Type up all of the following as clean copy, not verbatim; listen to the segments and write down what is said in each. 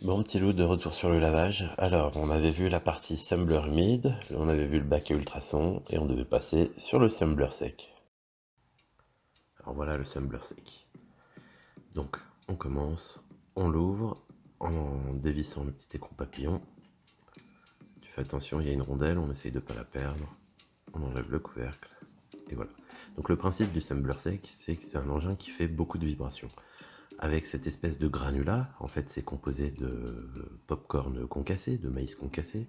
Bon petit loup, de retour sur le lavage. Alors, on avait vu la partie Sumbler humide, on avait vu le bac à ultrasons, et on devait passer sur le Sumbler sec. Alors voilà le Sumbler sec. Donc, on commence, on l'ouvre en dévissant le petit écrou papillon. Tu fais attention, il y a une rondelle, on essaye de ne pas la perdre. On enlève le couvercle, et voilà. Donc le principe du Sumbler sec, c'est que c'est un engin qui fait beaucoup de vibrations. Avec cette espèce de granulat, en fait c'est composé de pop-corn concassé, de maïs concassé.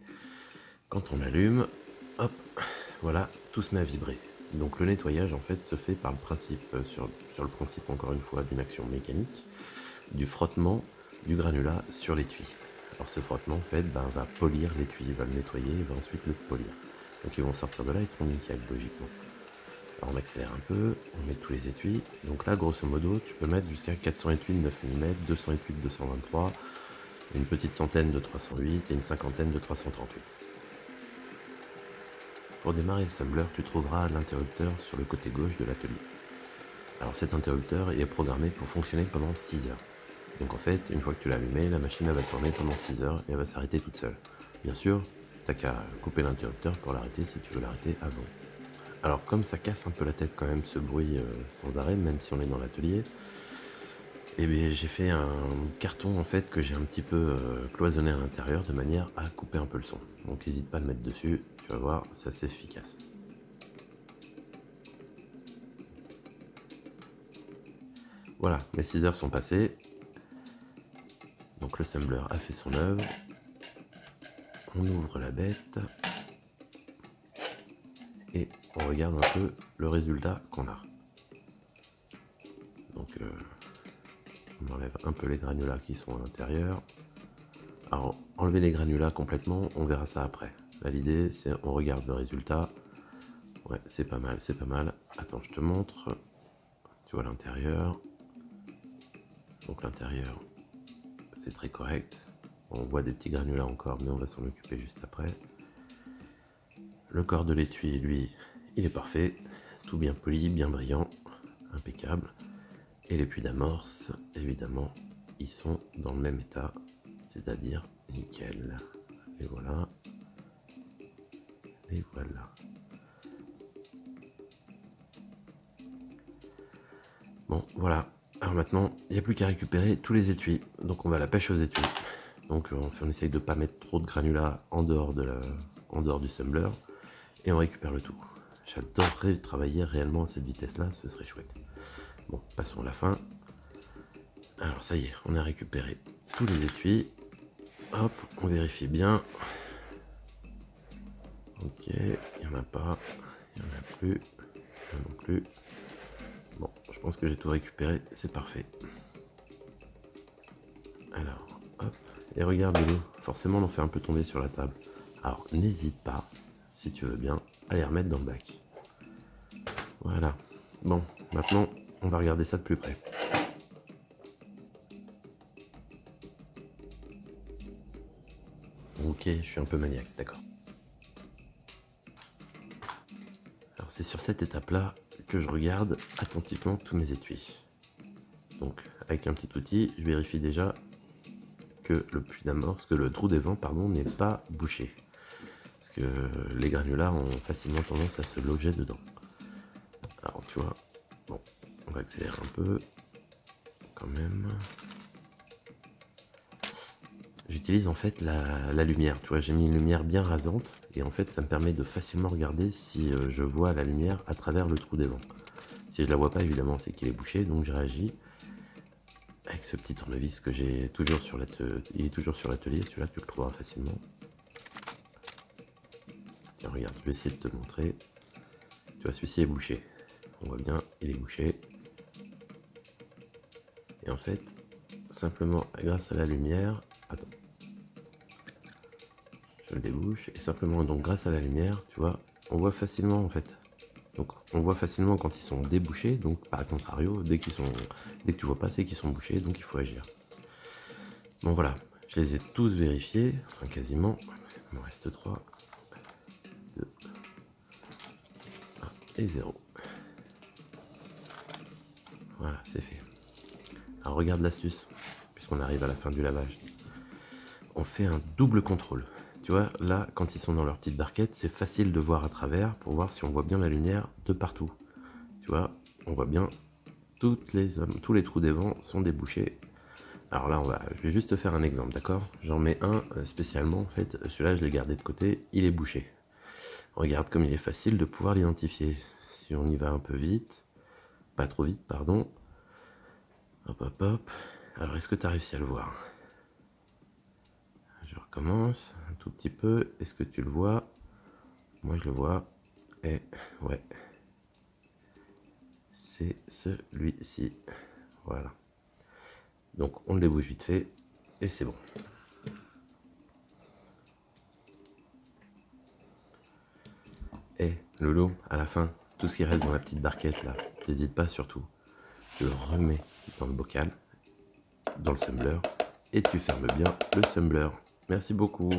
Quand on allume, hop, voilà, tout se met à vibrer. Donc le nettoyage en fait se fait par le principe, sur le principe encore une fois d'une action mécanique, du frottement du granulat sur l'étui. Alors ce frottement en fait va polir l'étui, va le nettoyer et va ensuite le polir. Donc ils vont sortir de là, ils seront nickel logiquement. Alors on accélère un peu, on met tous les étuis. Donc là, grosso modo, tu peux mettre jusqu'à 400 étuis de 9 mm, 200 étuis de 223, une petite centaine de 308 et une cinquantaine de 338. Pour démarrer le Sumbler, tu trouveras l'interrupteur sur le côté gauche de l'atelier. Alors cet interrupteur est programmé pour fonctionner pendant 6 heures. Donc en fait, une fois que tu l'as allumé, la machine va tourner pendant 6 heures et elle va s'arrêter toute seule. Bien sûr, t'as qu'à couper l'interrupteur pour l'arrêter si tu veux l'arrêter avant. Alors comme ça casse un peu la tête quand même ce bruit sans arrêt, même si on est dans l'atelier, et bien j'ai fait un carton en fait que j'ai un petit peu cloisonné à l'intérieur de manière à couper un peu le son. Donc n'hésite pas à le mettre dessus, tu vas voir, c'est assez efficace. Voilà, mes 6 heures sont passées. Donc le Sumbler a fait son œuvre. On ouvre la bête. Et on regarde un peu le résultat qu'on a. Donc on enlève un peu les granulats qui sont à l'intérieur. Alors enlever les granulats complètement, on verra ça après. Là l'idée c'est on regarde le résultat. Ouais, c'est pas mal, c'est pas mal. Attends, je te montre. Tu vois l'intérieur. Donc l'intérieur, c'est très correct. On voit des petits granulats encore, mais on va s'en occuper juste après. Le corps de l'étui, lui, il est parfait. Tout bien poli, bien brillant, impeccable. Et les puits d'amorce, évidemment, ils sont dans le même état, c'est-à-dire nickel. Et voilà. Et voilà. Bon, voilà. Alors maintenant, il n'y a plus qu'à récupérer tous les étuis. Donc on va à la pêche aux étuis. Donc on essaye de ne pas mettre trop de granulats en dehors du Sumbler. Et on récupère le tout. J'adorerais travailler réellement à cette vitesse-là, ce serait chouette. Bon, passons à la fin. Alors ça y est, on a récupéré tous les étuis. Hop, on vérifie bien. Ok, il n'y en a pas, il n'y en a plus, il n'y en a non plus. Bon, je pense que j'ai tout récupéré, c'est parfait. Alors, hop, et regarde Lilo, forcément on en fait un peu tomber sur la table. Alors n'hésite pas, si tu veux bien, à les remettre dans le bac. Voilà. Bon, maintenant on va regarder ça de plus près. Ok, je suis un peu maniaque, d'accord. Alors c'est sur cette étape-là que je regarde attentivement tous mes étuis. Donc avec un petit outil, je vérifie déjà que le puits d'amorce, que le trou des vents, pardon, n'est pas bouché. Parce que les granulats ont facilement tendance à se loger dedans. Alors tu vois, bon, on va accélérer un peu, quand même. J'utilise en fait la lumière, tu vois, j'ai mis une lumière bien rasante, et en fait ça me permet de facilement regarder si je vois la lumière à travers le trou des vents. Si je la vois pas, évidemment, c'est qu'il est bouché, donc je réagis avec ce petit tournevis que j'ai toujours sur l'atelier. Il est toujours sur l'atelier, celui-là tu le trouveras facilement. Tiens, regarde, je vais essayer de te montrer. Tu vois, celui-ci est bouché. On voit bien, il est bouché. Et en fait, simplement grâce à la lumière, attends, je le débouche, et simplement donc grâce à la lumière, tu vois, on voit facilement en fait. Donc on voit facilement quand ils sont débouchés, donc par contrario, dès que tu vois pas, c'est qu'ils sont bouchés, donc il faut agir. Bon voilà, je les ai tous vérifiés, enfin quasiment. Il m'en reste 3, 2, 1 et 0. Voilà, c'est fait. Alors regarde l'astuce, puisqu'on arrive à la fin du lavage. on fait un double contrôle. Tu vois, là, quand ils sont dans leur petite barquette, c'est facile de voir à travers pour voir si on voit bien la lumière de partout. Tu vois, on voit bien tous les trous des vents sont débouchés. Alors là, je vais juste te faire un exemple, d'accord? J'en mets un spécialement, en fait, celui-là je l'ai gardé de côté, il est bouché. Regarde comme il est facile de pouvoir l'identifier. Si on y va un peu vite, pas trop vite, pardon. Hop, hop, hop. Alors, est-ce que tu as réussi à le voir? Je recommence un tout petit peu. Est-ce que tu le vois? Moi, je le vois. Et ouais, c'est celui-ci. Voilà. Donc, on le débouche vite fait et c'est bon. Et Loulou, à la fin, tout ce qui reste dans la petite barquette là, t'hésites pas surtout. Tu le remets dans le bocal, dans le tumbler, et tu fermes bien le tumbler. Merci beaucoup.